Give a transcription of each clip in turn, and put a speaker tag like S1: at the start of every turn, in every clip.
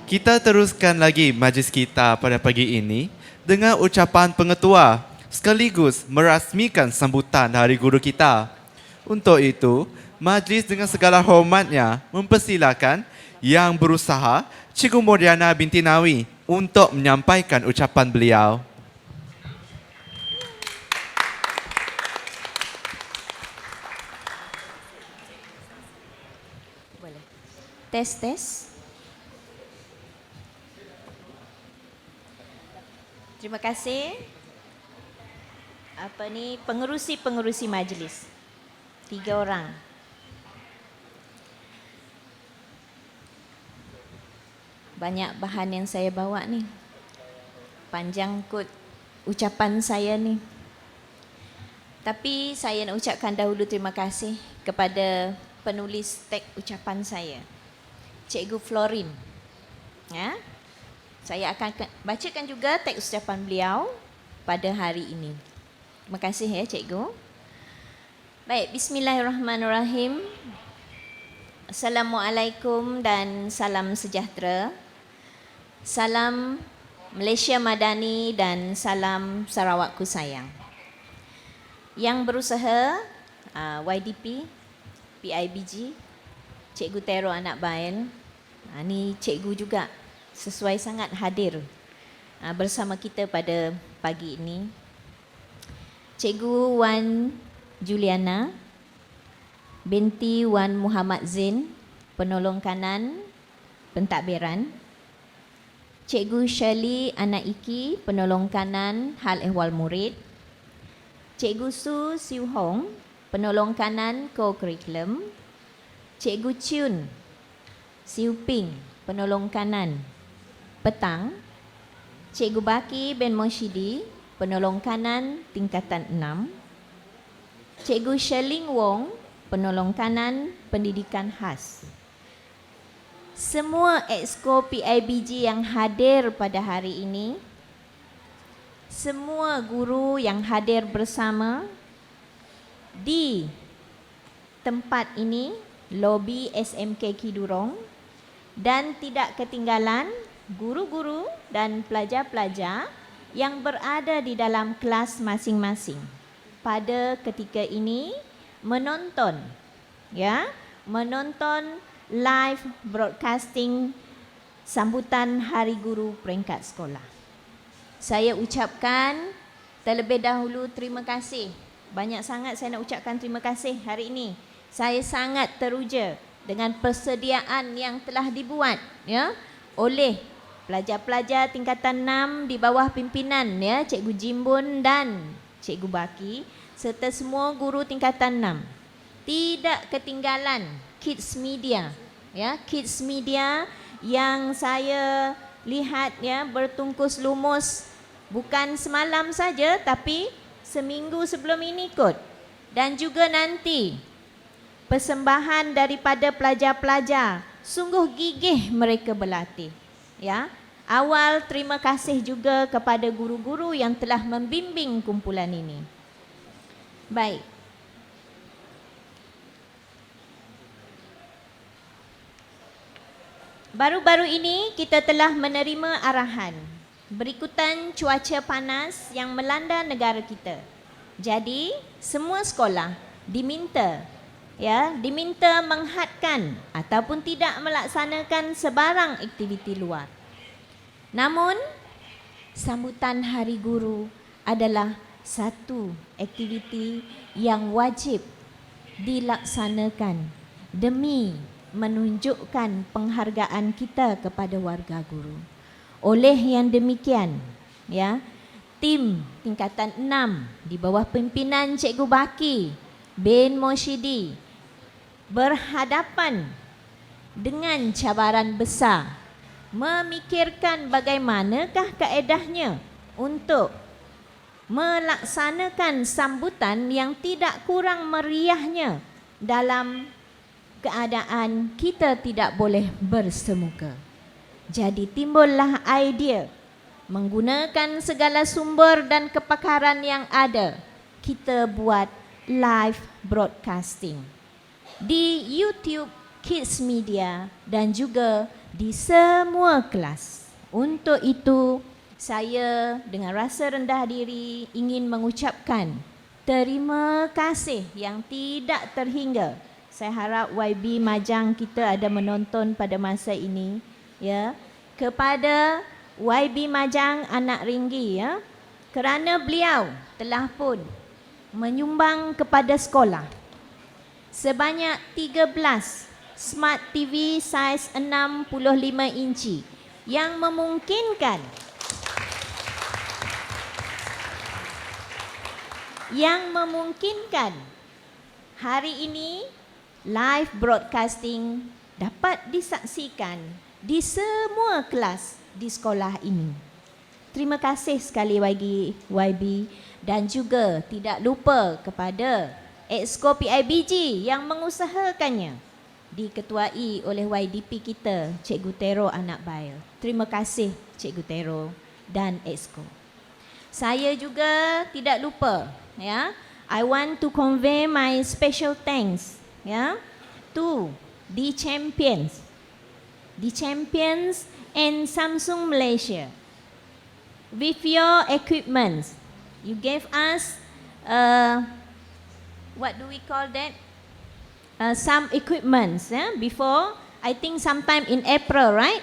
S1: Kita teruskan lagi majlis kita pada pagi ini dengan ucapan pengetua sekaligus merasmikan sambutan Hari Guru kita. Untuk itu, majlis dengan segala hormatnya mempersilakan Yang Berusaha Cikgu Moriana binti Nawi untuk menyampaikan ucapan beliau.
S2: Tes. Terima kasih. Pengerusi majlis. 3 orang. Banyak bahan yang saya bawa ni. Panjang kot ucapan saya ni. Tapi saya nak ucapkan dahulu terima kasih kepada penulis teks ucapan saya, Cikgu Florin. Ya. Saya akan bacakan juga teks ucapan beliau pada hari ini. Terima kasih ya Cikgu. Baik, bismillahirrahmanirrahim. Assalamualaikum dan salam sejahtera. Salam Malaysia Madani dan salam Sarawakku sayang. Yang Berusaha, YDP, PIBG, Cikgu Tero Anak Bail. Ni cikgu juga sesuai sangat hadir bersama kita pada pagi ini. Cikgu Wan Juliana binti Wan Muhammad Zain, penolong kanan pentadbiran. Cikgu Shirley Anak Iki, penolong kanan hal ehwal murid. Cikgu Su Siu Hong, penolong kanan co-curriculum. Cikgu Chun Siu Ping, penolong kanan petang. Cikgu Baki bin Moshidi, penolong kanan tingkatan 6. Cikgu Sherling Wong, penolong kanan pendidikan khas. Semua exco PIBG yang hadir pada hari ini, semua guru yang hadir bersama di tempat ini, lobi SMK Kidurong, dan tidak ketinggalan guru-guru dan pelajar-pelajar yang berada di dalam kelas masing-masing pada ketika ini menonton live broadcasting sambutan Hari Guru peringkat sekolah. Saya ucapkan terlebih dahulu terima kasih. Banyak sangat saya nak ucapkan terima kasih hari ini. Saya sangat teruja dengan persediaan yang telah dibuat oleh pelajar-pelajar tingkatan 6 di bawah pimpinan Cikgu Jimbun dan Cikgu Baki serta semua guru tingkatan 6. Tidak ketinggalan Kids Media, Kids Media yang saya lihat bertungkus lumus bukan semalam saja tapi seminggu sebelum ini kot. Dan juga nanti persembahan daripada pelajar-pelajar, sungguh gigih mereka berlatih. Awal terima kasih juga kepada guru-guru yang telah membimbing kumpulan ini. Baik. Baru-baru ini kita telah menerima arahan berikutan cuaca panas yang melanda negara kita. Jadi, semua sekolah diminta menghadkan ataupun tidak melaksanakan sebarang aktiviti luar. Namun, sambutan Hari Guru adalah satu aktiviti yang wajib dilaksanakan demi menunjukkan penghargaan kita kepada warga guru. Oleh yang demikian, tim tingkatan 6 di bawah pimpinan Cikgu Baki bin Moshidi berhadapan dengan cabaran besar memikirkan bagaimanakah kaedahnya untuk melaksanakan sambutan yang tidak kurang meriahnya dalam keadaan kita tidak boleh bersemuka. Jadi timbullah idea menggunakan segala sumber dan kepakaran yang ada, kita buat live broadcasting di YouTube Kids Media dan juga di semua kelas. Untuk itu, saya dengan rasa rendah diri ingin mengucapkan terima kasih yang tidak terhingga. Saya harap YB Majang kita ada menonton pada masa ini, ya. Kepada YB Majang anak Ringgi, ya. Kerana beliau telah pun menyumbang kepada sekolah sebanyak 13 Smart TV saiz 65 inci yang memungkinkan hari ini live broadcasting dapat disaksikan di semua kelas di sekolah ini. Terima kasih sekali bagi YB dan juga tidak lupa kepada Exco PIBG yang mengusahakannya, diketuai oleh YDP kita, Cikgu Tero Anak Bail. Terima kasih Cikgu Tero dan Exco. Saya juga tidak lupa, ya, I want to convey my special thanks, ya, to the champions and Samsung Malaysia. With your equipments, you gave us what do we call that? Some equipments, before, I think sometime in April, right?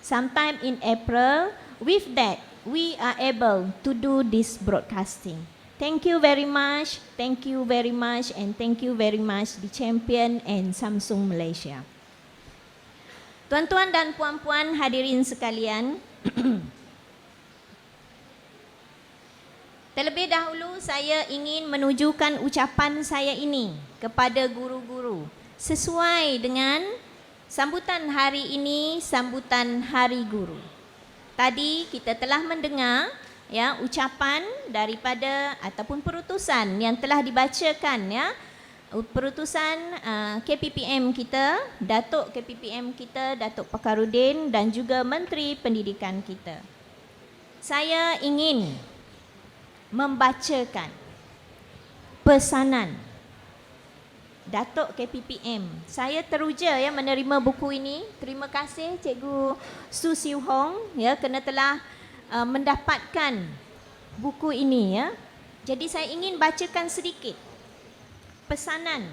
S2: Sometime in April. With that, we are able to do this broadcasting. Thank you very much, thank you very much, and thank you very much the champion and Samsung Malaysia. Tuan-tuan dan puan-puan hadirin sekalian, terlebih dahulu saya ingin menunjukkan ucapan saya ini kepada guru-guru sesuai dengan sambutan hari ini, sambutan Hari Guru. Tadi kita telah mendengar, ya, ucapan daripada ataupun perutusan yang telah dibacakan, ya, perutusan KPPM kita, Datuk KPPM kita, Datuk Pakarudin dan juga Menteri Pendidikan kita. Saya ingin membacakan pesanan Datuk KPPM. Saya teruja, ya, menerima buku ini. Terima kasih Cikgu Su Siu Hong, ya, kerana telah mendapatkan buku ini, ya. Jadi saya ingin bacakan sedikit pesanan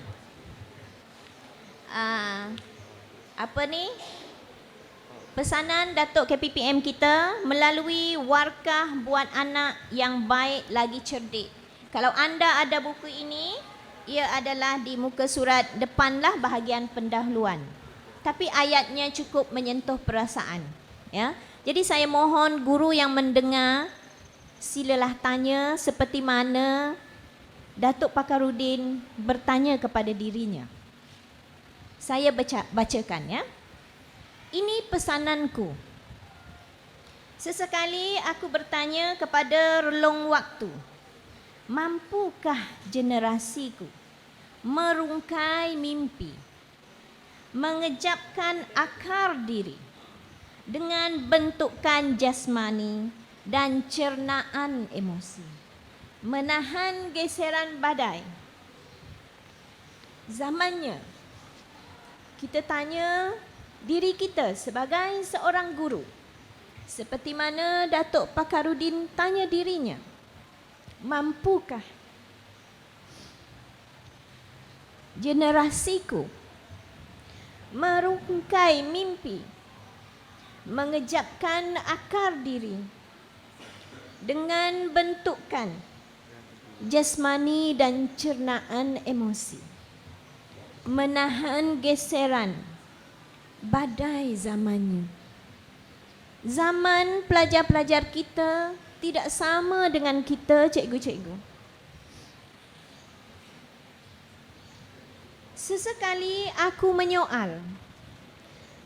S2: pesanan Datuk KPPM kita melalui warkah buat anak yang baik lagi cerdik. Kalau anda ada buku ini, ia adalah di muka surat depanlah bahagian pendahuluan. Tapi ayatnya cukup menyentuh perasaan, ya. Jadi saya mohon guru yang mendengar, silalah tanya seperti mana Datuk Pakarudin bertanya kepada dirinya. Saya bacakan, ya. Ini pesananku. Sesekali aku bertanya kepada relung waktu, mampukah generasiku merungkai mimpi, mengejapkan akar diri dengan bentukan jasmani dan cernaan emosi, menahan geseran badai. Zamannya kita tanya diri kita sebagai seorang guru, seperti mana Datuk Pakarudin tanya dirinya, mampukah generasiku merungkai mimpi, mengejapkan akar diri dengan bentukan jasmani dan cernaan emosi, menahan geseran badai zamannya. Zaman pelajar-pelajar kita tidak sama dengan kita, cikgu-cikgu. Sesekali aku menyoal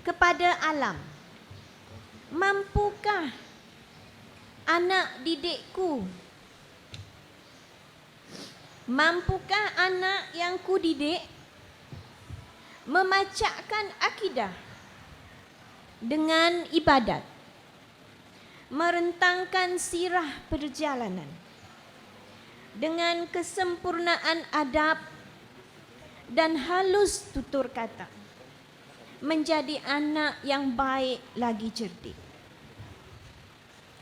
S2: kepada alam, mampukah anak didikku, mampukah anak yang kudidik memacakkan akidah dengan ibadat, merentangkan sirah perjalanan dengan kesempurnaan adab dan halus tutur kata, menjadi anak yang baik lagi cerdik.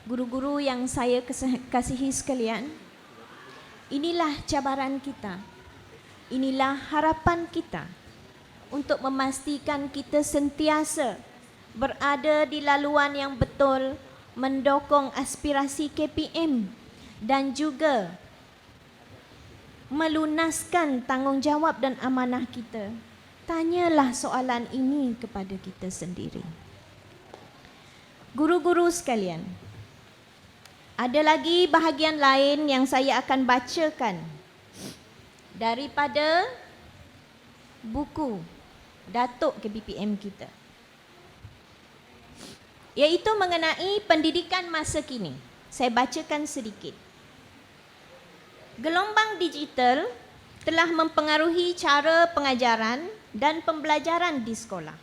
S2: Guru-guru yang saya kasihi sekalian, inilah cabaran kita. Inilah harapan kita untuk memastikan kita sentiasa berada di laluan yang betul, mendokong aspirasi KPM dan juga melunaskan tanggungjawab dan amanah kita. Tanyalah soalan ini kepada kita sendiri. Guru-guru sekalian, ada lagi bahagian lain yang saya akan bacakan daripada buku Datuk KPM kita, iaitu mengenai pendidikan masa kini. Saya bacakan sedikit. Gelombang digital telah mempengaruhi cara pengajaran dan pembelajaran di sekolah,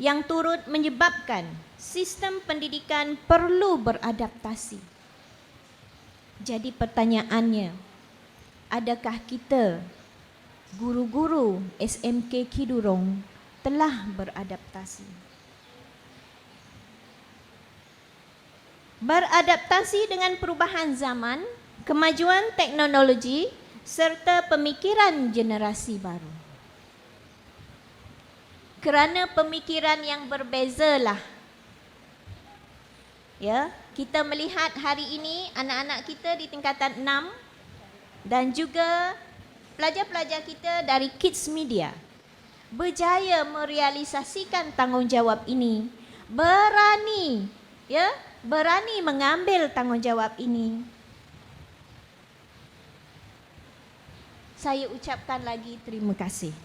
S2: yang turut menyebabkan sistem pendidikan perlu beradaptasi. Jadi pertanyaannya, adakah kita, guru-guru SMK Kidurong, telah beradaptasi? Beradaptasi dengan perubahan zaman, kemajuan teknologi serta pemikiran generasi baru. Kerana pemikiran yang berbezalah, ya, kita melihat hari ini anak-anak kita di tingkatan 6 dan juga pelajar-pelajar kita dari Kids Media berjaya merealisasikan tanggungjawab ini, berani mengambil tanggungjawab ini. Saya ucapkan lagi terima kasih.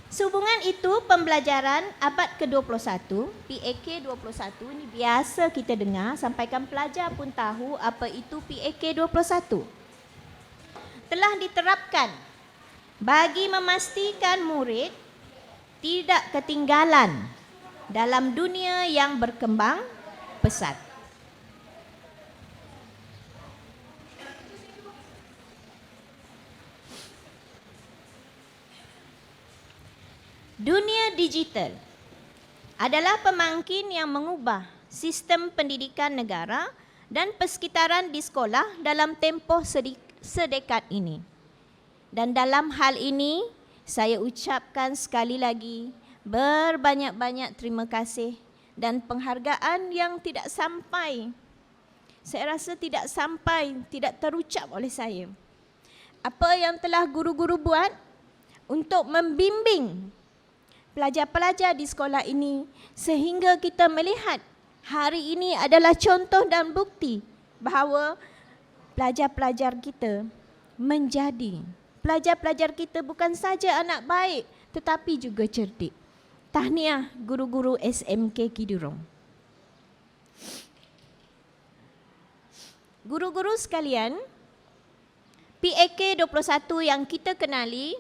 S2: Sehubungan itu, pembelajaran abad ke-21, PAK 21 ini biasa kita dengar, sampaikan pelajar pun tahu apa itu PAK 21. Telah diterapkan bagi memastikan murid tidak ketinggalan dalam dunia yang berkembang pesat. Dunia digital adalah pemangkin yang mengubah sistem pendidikan negara dan persekitaran di sekolah dalam tempoh sedekat ini. Dan dalam hal ini, saya ucapkan sekali lagi berbanyak-banyak terima kasih dan penghargaan yang tidak sampai. Saya rasa tidak sampai, tidak terucap oleh saya. Apa yang telah guru-guru buat untuk membimbing pelajar-pelajar di sekolah ini sehingga kita melihat hari ini adalah contoh dan bukti bahawa pelajar-pelajar kita menjadi pelajar-pelajar kita bukan saja anak baik tetapi juga cerdik. Tahniah guru-guru SMK Kidurong. Guru-guru sekalian, PAK 21 yang kita kenali,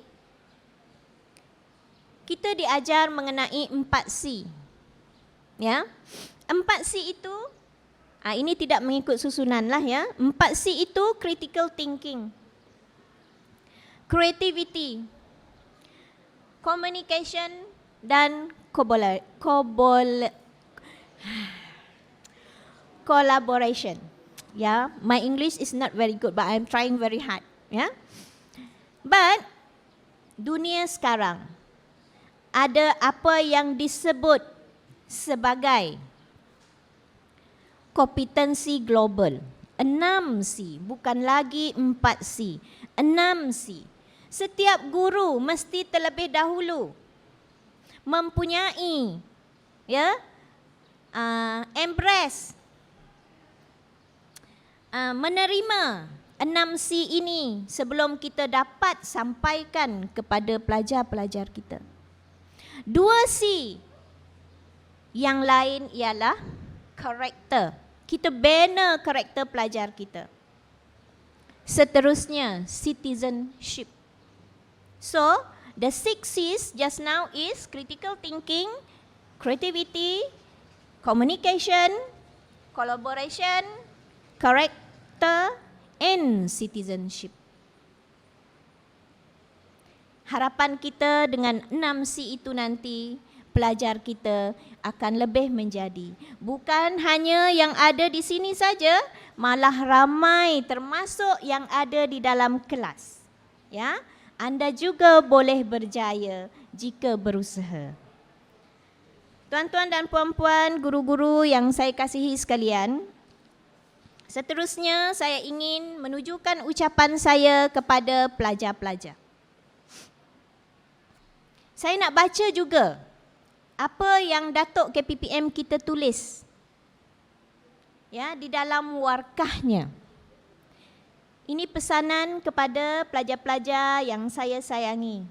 S2: kita diajar mengenai 4C. Ya. 4C itu ini tidak mengikut susunan lah ya. 4C itu critical thinking, creativity, communication dan collaboration. Ya, my English is not very good but I'm trying very hard, ya. But dunia sekarang ada apa yang disebut sebagai kompetensi global. 6C, bukan lagi 4C. 6C. Setiap guru mesti terlebih dahulu mempunyai embrace, menerima 6C ini sebelum kita dapat sampaikan kepada pelajar-pelajar kita. 2C yang lain ialah karakter. Kita bina karakter pelajar kita. Seterusnya, citizenship. So, the 6 C's just now is critical thinking, creativity, communication, collaboration, character, and citizenship. Harapan kita dengan 6C itu nanti, pelajar kita akan lebih menjadi. Bukan hanya yang ada di sini saja, malah ramai termasuk yang ada di dalam kelas. Ya, anda juga boleh berjaya jika berusaha. Tuan-tuan dan puan-puan, guru-guru yang saya kasihi sekalian, seterusnya saya ingin menunjukkan ucapan saya kepada pelajar-pelajar. Saya nak baca juga apa yang Datuk KPPM kita tulis ya di dalam warkahnya. Ini pesanan kepada pelajar-pelajar yang saya sayangi.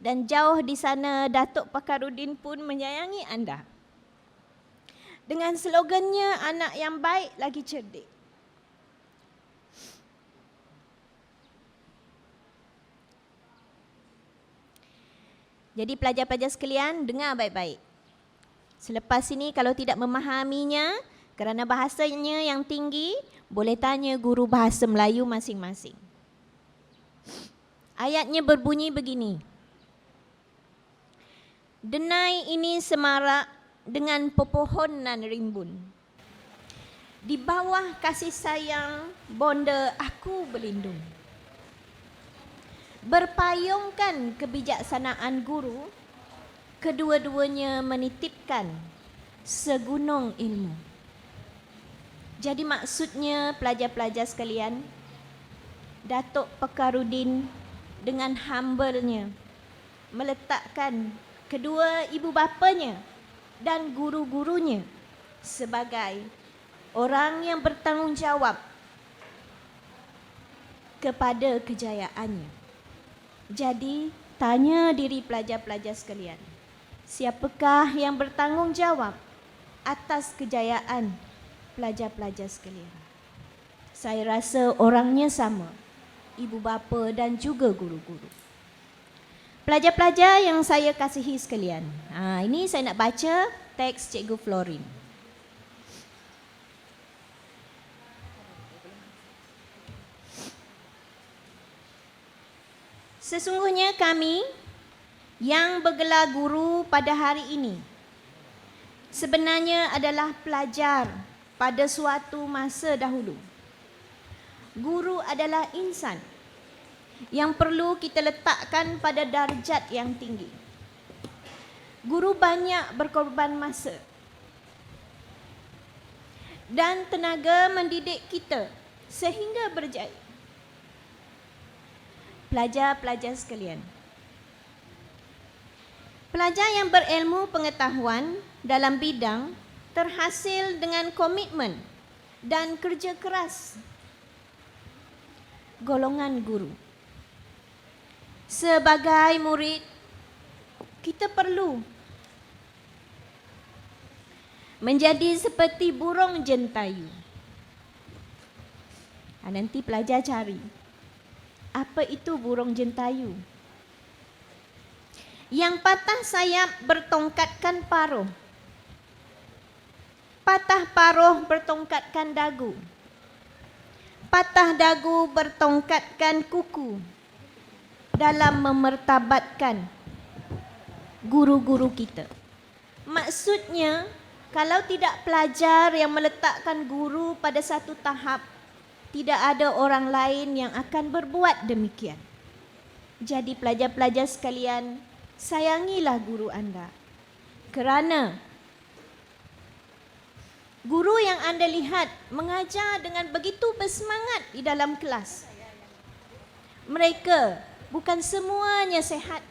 S2: Dan jauh di sana Datuk Pakarudin pun menyayangi anda. Dengan slogannya, anak yang baik lagi cerdik. Jadi pelajar-pelajar sekalian, dengar baik-baik. Selepas ini kalau tidak memahaminya, kerana bahasanya yang tinggi, boleh tanya guru bahasa Melayu masing-masing. Ayatnya berbunyi begini. Denai ini semarak dengan pepohonan rimbun. Di bawah kasih sayang bonda aku berlindung. Berpayungkan kebijaksanaan guru, kedua-duanya menitipkan segunung ilmu. Jadi maksudnya pelajar-pelajar sekalian, Datuk Pakarudin dengan humble-nya meletakkan kedua ibu bapanya dan guru-gurunya sebagai orang yang bertanggungjawab kepada kejayaannya. Jadi, tanya diri pelajar-pelajar sekalian, siapakah yang bertanggungjawab atas kejayaan pelajar-pelajar sekalian? Saya rasa orangnya sama, ibu bapa dan juga guru-guru. Pelajar-pelajar yang saya kasihi sekalian, ini saya nak baca teks Cikgu Florin. Sesungguhnya kami yang bergelar guru pada hari ini sebenarnya adalah pelajar pada suatu masa dahulu. Guru adalah insan yang perlu kita letakkan pada darjat yang tinggi. Guru banyak berkorban masa dan tenaga mendidik kita sehingga berjaya. Pelajar-pelajar sekalian, pelajar yang berilmu pengetahuan dalam bidang terhasil dengan komitmen dan kerja keras golongan guru. Sebagai murid, kita perlu menjadi seperti burung jentayu. Nanti pelajar cari apa itu burung jentayu? Yang patah sayap bertongkatkan paruh. Patah paruh bertongkatkan dagu. Patah dagu bertongkatkan kuku. Dalam memertabatkan guru-guru kita. Maksudnya, kalau tidak pelajar yang meletakkan guru pada satu tahap, tidak ada orang lain yang akan berbuat demikian. Jadi pelajar-pelajar sekalian, sayangilah guru anda. Kerana guru yang anda lihat mengajar dengan begitu bersemangat di dalam kelas, mereka bukan semuanya sehat.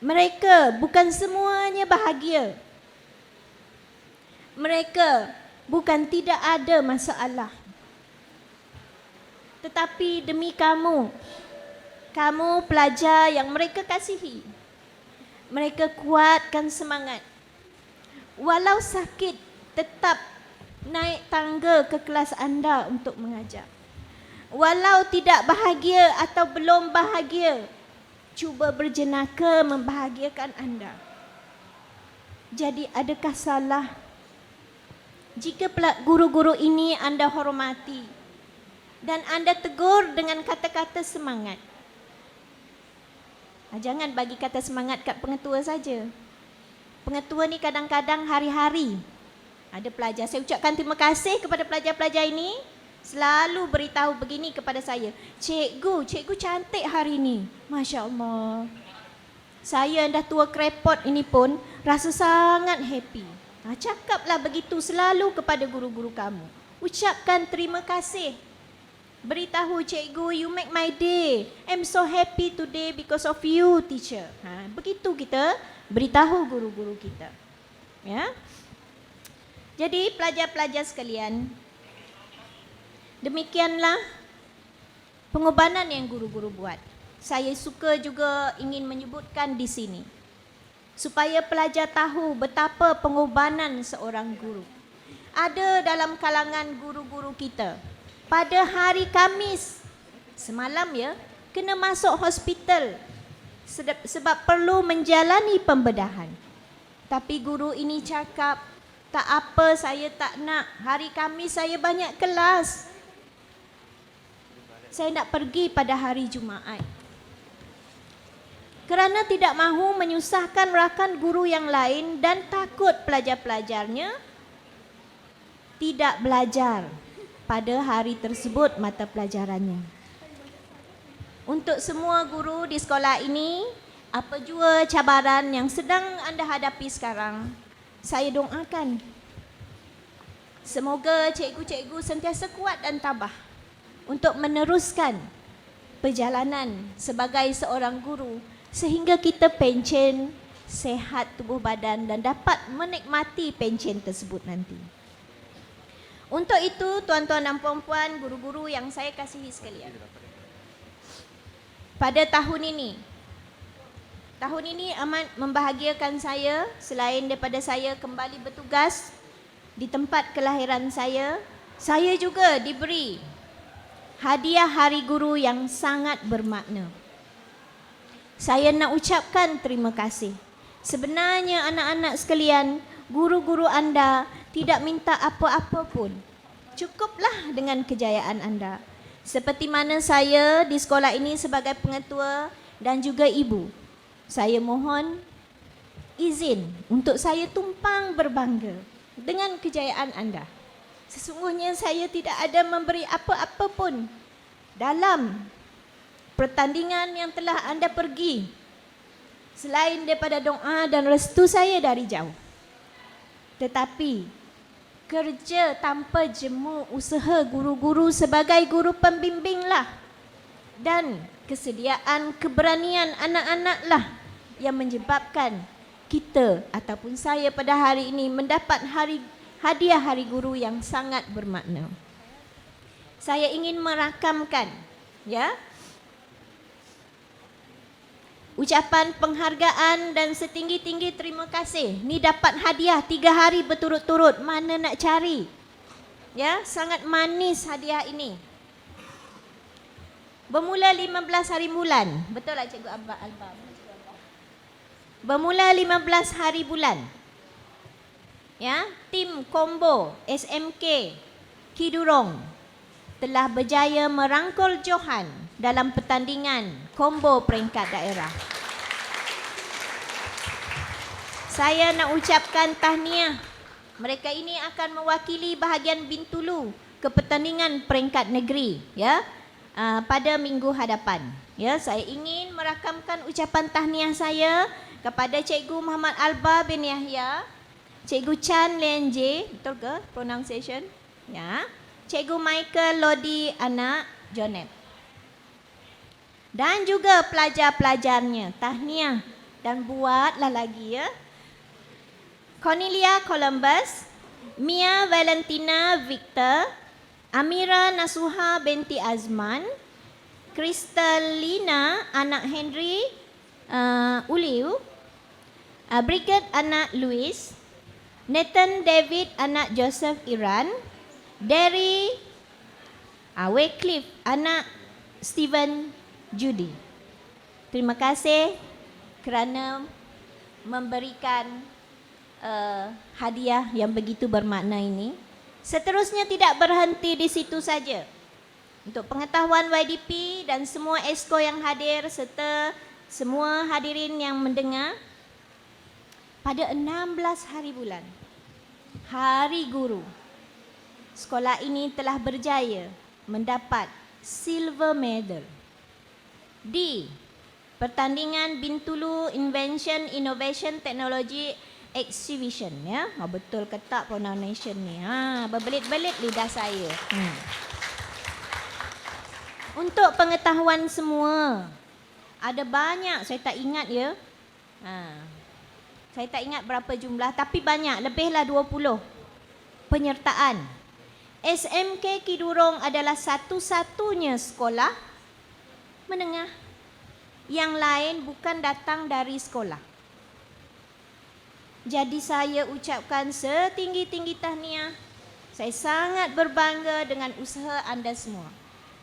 S2: Mereka bukan semuanya bahagia. Mereka bukan tidak ada masalah. Tetapi demi kamu, kamu pelajar yang mereka kasihi, mereka kuatkan semangat. Walau sakit, tetap naik tangga ke kelas anda untuk mengajar. Walau tidak bahagia atau belum bahagia, cuba berjenaka membahagiakan anda. Jadi adakah salah jika guru-guru ini anda hormati dan anda tegur dengan kata-kata semangat? Jangan bagi kata semangat kat pengetua saja. Pengetua ni kadang-kadang hari-hari ada pelajar. Saya ucapkan terima kasih kepada pelajar-pelajar ini. Selalu beritahu begini kepada saya. Cikgu cantik hari ini. Masya Allah. Saya yang dah tua krepot ini pun rasa sangat happy. Cakaplah begitu selalu kepada guru-guru kamu. Ucapkan terima kasih. Beritahu cikgu, you make my day. I'm so happy today because of you, teacher. Begitu kita beritahu guru-guru kita. Ya. Jadi pelajar-pelajar sekalian, demikianlah pengorbanan yang guru-guru buat. Saya suka juga ingin menyebutkan di sini supaya pelajar tahu betapa pengorbanan seorang guru. Ada dalam kalangan guru-guru kita pada hari Khamis semalam ya kena masuk hospital sebab perlu menjalani pembedahan. Tapi guru ini cakap, tak apa, saya tak nak. Hari Khamis saya banyak kelas. Saya nak pergi pada hari Jumaat. Kerana tidak mahu menyusahkan rakan guru yang lain dan takut pelajar-pelajarnya tidak belajar pada hari tersebut mata pelajarannya. Untuk semua guru di sekolah ini, apa jua cabaran yang sedang anda hadapi sekarang, saya doakan semoga cikgu-cikgu sentiasa kuat dan tabah untuk meneruskan perjalanan sebagai seorang guru sehingga kita pencen, sehat tubuh badan dan dapat menikmati pencen tersebut nanti. Untuk itu, tuan-tuan dan puan-puan, guru-guru yang saya kasihi sekalian, pada tahun ini amat membahagiakan saya. Selain daripada saya kembali bertugas di tempat kelahiran saya juga diberi hadiah Hari Guru yang sangat bermakna. Saya nak ucapkan terima kasih. Sebenarnya anak-anak sekalian, guru-guru anda tidak minta apa-apa pun. Cukuplah dengan kejayaan anda. Seperti mana saya di sekolah ini sebagai pengetua dan juga ibu, saya mohon izin untuk saya tumpang berbangga dengan kejayaan anda. Sesungguhnya saya tidak ada memberi apa-apa pun dalam pertandingan yang telah anda pergi selain daripada doa dan restu saya dari jauh. Tetapi kerja tanpa jemu usaha guru-guru sebagai guru pembimbinglah dan kesediaan keberanian anak-anaklah yang menyebabkan kita ataupun saya pada hari ini mendapat hadiah Hari Guru yang sangat bermakna. Saya ingin merakamkan ucapan penghargaan dan setinggi-tinggi terima kasih. Ni dapat hadiah 3 hari berturut-turut. Mana nak cari? Sangat manis hadiah ini. Bermula 15 hari bulan. Betul tak Cikgu Alba? Bermula 15 hari bulan. Tim Combo SMK Kidurong telah berjaya merangkul Johan dalam pertandingan combo peringkat daerah. Saya nak ucapkan tahniah. Mereka ini akan mewakili bahagian Bintulu ke pertandingan peringkat negeri pada minggu hadapan. Saya ingin merakamkan ucapan tahniah saya kepada Cikgu Muhammad Alba bin Yahya, Cikgu Chan Lenje, betul ke pronunciation? Cikgu Michael Lodi anak Jonep. Dan juga pelajar-pelajarnya, tahniah dan buatlah lagi Cornelia Columbus, Mia Valentina Victor, Amira Nasuha binti Azman, Kristalina anak Henry Uliu, Brigade anak Louis, Nathan David anak Joseph Iran, Derry Wycliffe anak Stephen Judy. Terima kasih kerana memberikan hadiah yang begitu bermakna ini. Seterusnya tidak berhenti di situ saja. Untuk pengetahuan YDP dan semua EXCO yang hadir serta semua hadirin yang mendengar, pada 16 hari bulan, Hari Guru, sekolah ini telah berjaya mendapat silver medal di pertandingan Bintulu Invention Innovation Technology Exhibition, ya. Betul ke tak pronunciation ni? Berbelit-belit lidah saya. Untuk pengetahuan semua, ada banyak, saya tak ingat ya. Saya tak ingat berapa jumlah, tapi banyak, lebihlah 20 penyertaan. SMK Kidurong adalah satu-satunya sekolah menengah yang lain bukan datang dari sekolah. Jadi saya ucapkan setinggi-tinggi tahniah. Saya sangat berbangga dengan usaha anda semua.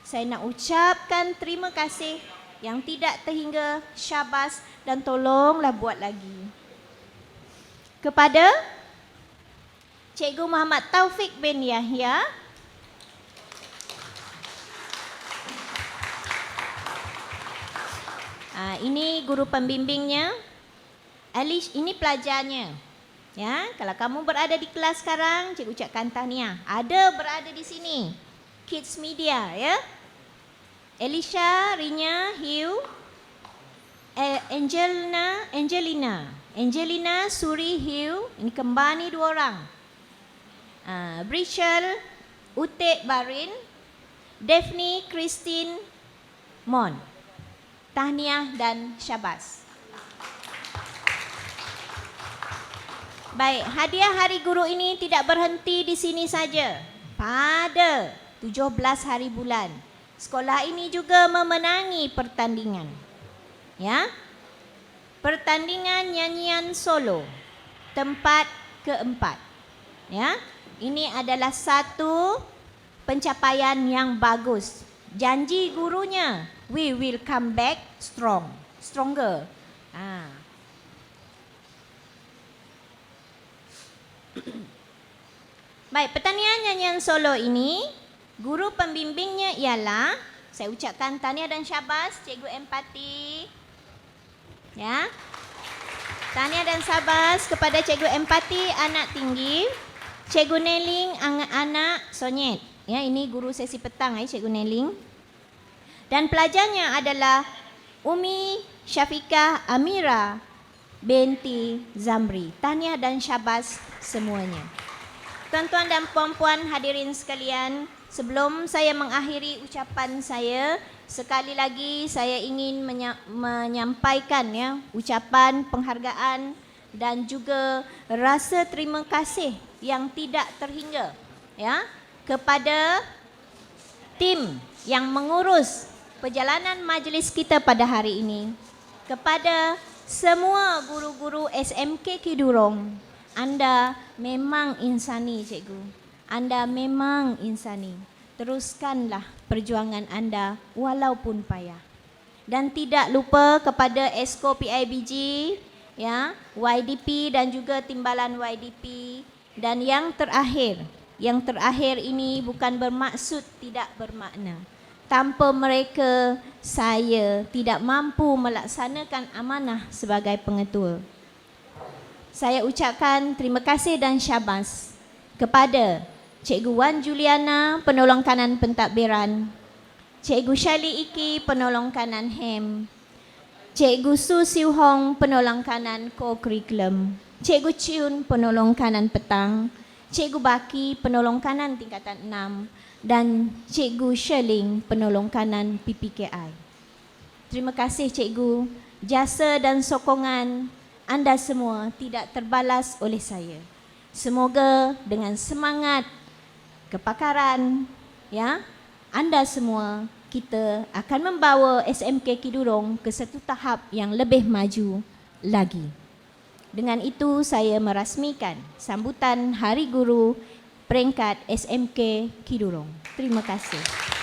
S2: Saya nak ucapkan terima kasih yang tidak terhingga, syabas dan tolonglah buat lagi. Kepada Cikgu Muhammad Taufik bin Yahya, ini guru pembimbingnya. Alish, ini pelajarnya. Ya, kalau kamu berada di kelas sekarang, cikgu ucapkan tahniah. Ada berada di sini. Kids Media, ya. Elisha, Rinya, Hugh, Angelina, Suri, Hugh. Ini kembar ni 2 orang. Brichel, Utik, Barin, Daphne, Christine, Mon. Tahniah dan syabas. Baik, hadiah Hari Guru ini tidak berhenti di sini saja. Pada 17 hari bulan, sekolah ini juga memenangi pertandingan. Ya. Pertandingan nyanyian solo tempat keempat. Ya. Ini adalah satu pencapaian yang bagus. Janji gurunya, we will come back stronger. Baik, pertandingan nyanyian solo ini, guru pembimbingnya ialah, saya ucapkan tahniah dan syabas, Cikgu Empati. Ya. Tahniah dan syabas kepada Cikgu Empati anak tinggi, Cikgu Neling anak sonyet. Ya, ini guru sesi petang, Cikgu Neling. Dan pelajarnya adalah Umi Syafiqah Amira binti Zamri. Tahniah dan syabas semuanya. Tuan-tuan dan puan-puan hadirin sekalian, sebelum saya mengakhiri ucapan saya, sekali lagi saya ingin menyampaikan ya ucapan penghargaan dan juga rasa terima kasih yang tidak terhingga ya kepada tim yang mengurus perjalanan majlis kita pada hari ini, kepada semua guru-guru SMK Kidurong. Anda memang insani, cikgu. Anda memang insani. Teruskanlah perjuangan anda walaupun payah. Dan tidak lupa kepada Esko PIBG, ya, YDP dan juga timbalan YDP. Dan yang terakhir ini bukan bermaksud tidak bermakna. Tanpa mereka, saya tidak mampu melaksanakan amanah sebagai pengetua. Saya ucapkan terima kasih dan syabas kepada Cikgu Wan Juliana, penolong kanan pentadbiran, Cikgu Shali Iki, penolong kanan HEM, Cikgu Su Siu Hong, penolong kanan co-curriculum, Cikgu Chun, penolong kanan petang, Cikgu Baki, penolong kanan tingkatan 6 dan Cikgu Sherling, penolong kanan PPKI. Terima kasih cikgu, jasa dan sokongan anda semua tidak terbalas oleh saya. Semoga dengan semangat kepakaran ya anda semua, kita akan membawa SMK Kidurong ke satu tahap yang lebih maju lagi. Dengan itu saya merasmikan sambutan Hari Guru peringkat SMK Kidurong. Terima kasih.